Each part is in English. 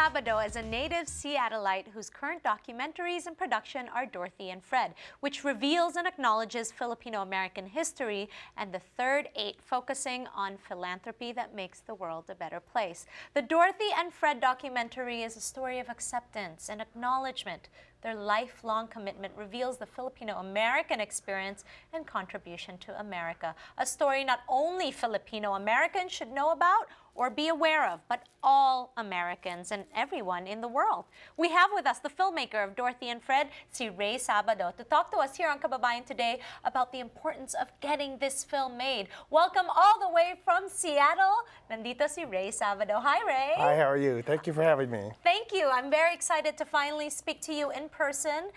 Sabado is a native Seattleite whose current documentaries in production are Dorothy and Fred, which reveals and acknowledges Filipino-American history, and the third eight focusing on philanthropy that makes the world a better place. The Dorothy and Fred documentary is a story of acceptance and acknowledgement. Their lifelong commitment reveals the Filipino-American experience and contribution to America. A story not only Filipino-Americans should know about or be aware of, but all Americans and everyone in the world. We have with us the filmmaker of Dorothy and Fred, si Rey Sabado, to talk to us here on Kababayan Today about the importance of getting this film made. Welcome all the way from Seattle. Nandito si Rey Sabado. Hi, Rey. Hi, how are you? Thank you for having me. Thank you. I'm very excited to finally speak to you in person.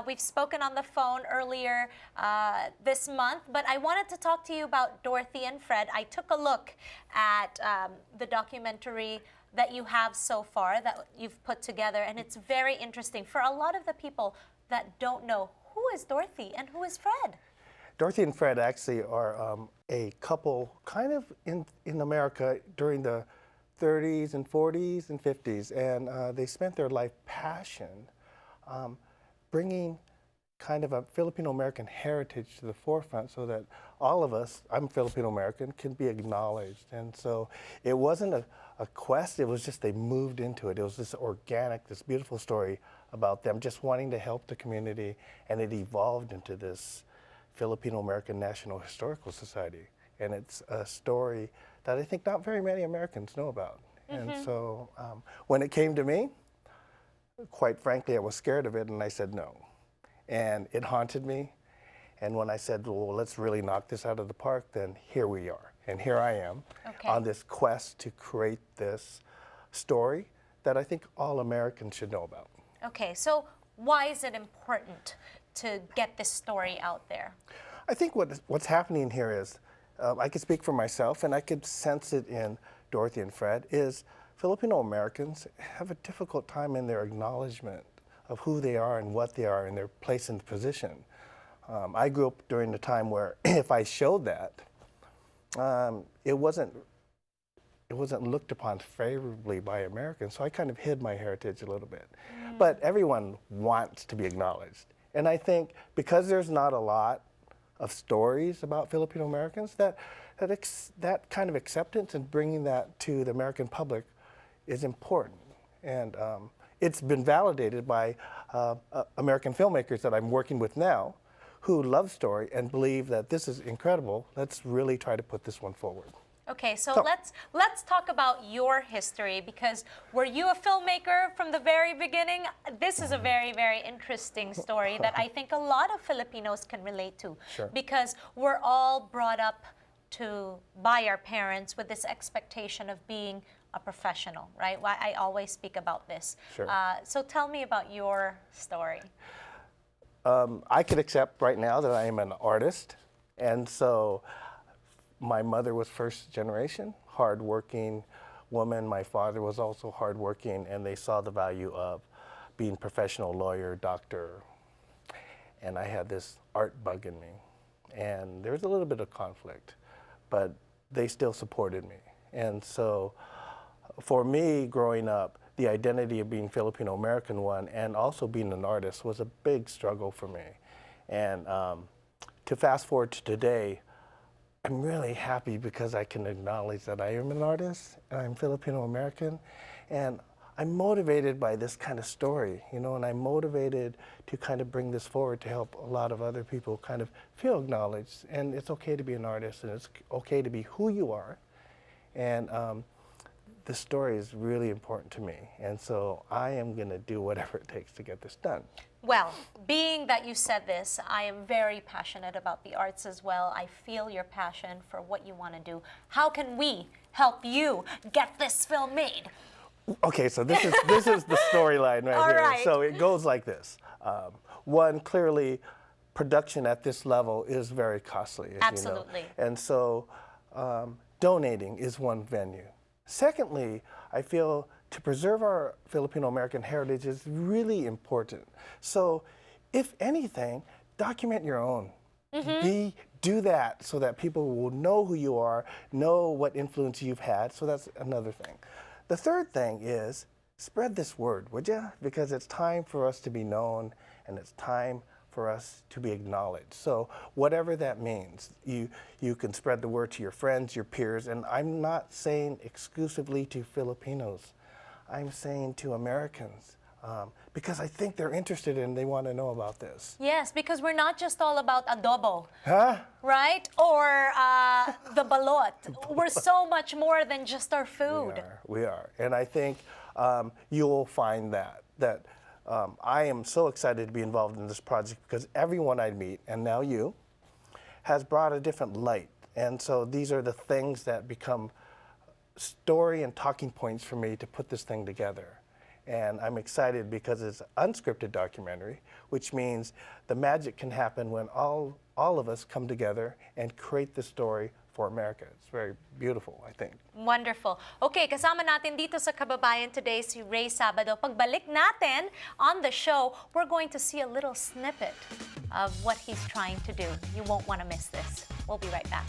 We've spoken on the phone earlier this month, but I wanted to talk to you about Dorothy and Fred. I took a look at the documentary that you have so far, that you've put together, and it's very interesting. For a lot of the people that don't know, who is Dorothy and who is Fred? Dorothy and Fred actually are a couple kind of in America during the 30s and 40s and 50s, and they spent their life passion bringing kind of a Filipino-American heritage to the forefront so that all of us, I'm Filipino-American, can be acknowledged. And so it wasn't a quest, it was just they moved into it. It was this organic, this beautiful story about them just wanting to help the community, and it evolved into this Filipino-American National Historical Society. And it's a story that I think not very many Americans know about. And so when it came to me, quite frankly, I was scared of it, and I said no. And it haunted me. And when I said, well, let's really knock this out of the park, then here we are. And here I am on this quest to create this story that I think all Americans should know about. Okay, so why is it important to get this story out there? I think what's happening here is, I could speak for myself, and I could sense it in Dorothy and Fred, is Filipino Americans have a difficult time in their acknowledgement of who they are and what they are and their place in the position. I grew up during the time where if I showed that, it wasn't looked upon favorably by Americans, so I kind of hid my heritage a little bit. But everyone wants to be acknowledged. And I think because there's not a lot of stories about Filipino Americans, that kind of acceptance and bringing that to the American public is important. And it's been validated by American filmmakers that I'm working with now who love story and believe that this is incredible. Let's really try to put this one forward. Okay, so let's talk about your history, because were you a filmmaker from the very beginning? This is a very, very interesting story that I think a lot of Filipinos can relate to. Sure. Because we're all brought up by our parents with this expectation of being a professional, right? I always speak about this. Sure. So tell me about your story. I could accept right now that I am an artist, and so my mother was first generation, hardworking woman. My father was also hardworking, and they saw the value of being professional lawyer, doctor, and I had this art bug in me, and there was a little bit of conflict, but they still supported me. And so for me, growing up, the identity of being Filipino-American one and also being an artist was a big struggle for me. And to fast forward to today, I'm really happy because I can acknowledge that I am an artist and I'm Filipino-American, and I'm motivated by this kind of story, you know, and I'm motivated to kind of bring this forward to help a lot of other people kind of feel acknowledged. And it's okay to be an artist, and it's okay to be who you are. And this story is really important to me, and so I am going to do whatever it takes to get this done. Well, being that you said this, I am very passionate about the arts as well. I feel your passion for what you want to do. How can we help you get this film made? Okay, so this is the storyline right here. Right. So it goes like this. One, clearly, production at this level is very costly, as Absolutely. you know. And so donating is one venue. Secondly, I feel to preserve our Filipino-American heritage is really important. So if anything, document your own. Do that so that people will know who you are, know what influence you've had. So that's another thing. The third thing is spread this word, would you? Because it's time for us to be known, and it's time for us to be acknowledged. So whatever that means, you can spread the word to your friends, your peers, and I'm not saying exclusively to Filipinos. I'm saying to Americans, because I think they're interested and they want to know about this. Yes, because we're not just all about adobo, Huh? right? Or the balot. We're so much more than just our food. We are. And I think you'll find that I am so excited to be involved in this project because everyone I meet, and now you, has brought a different light. And so these are the things that become story and talking points for me to put this thing together. And I'm excited because it's an unscripted documentary, which means the magic can happen when all of us come together and create the story for America. It's very beautiful, I think. Wonderful. Okay, kasama natin dito sa Kababayan Today si Rey Sabado. Pagbalik natin on the show, we're going to see a little snippet of what he's trying to do. You won't want to miss this. We'll be right back.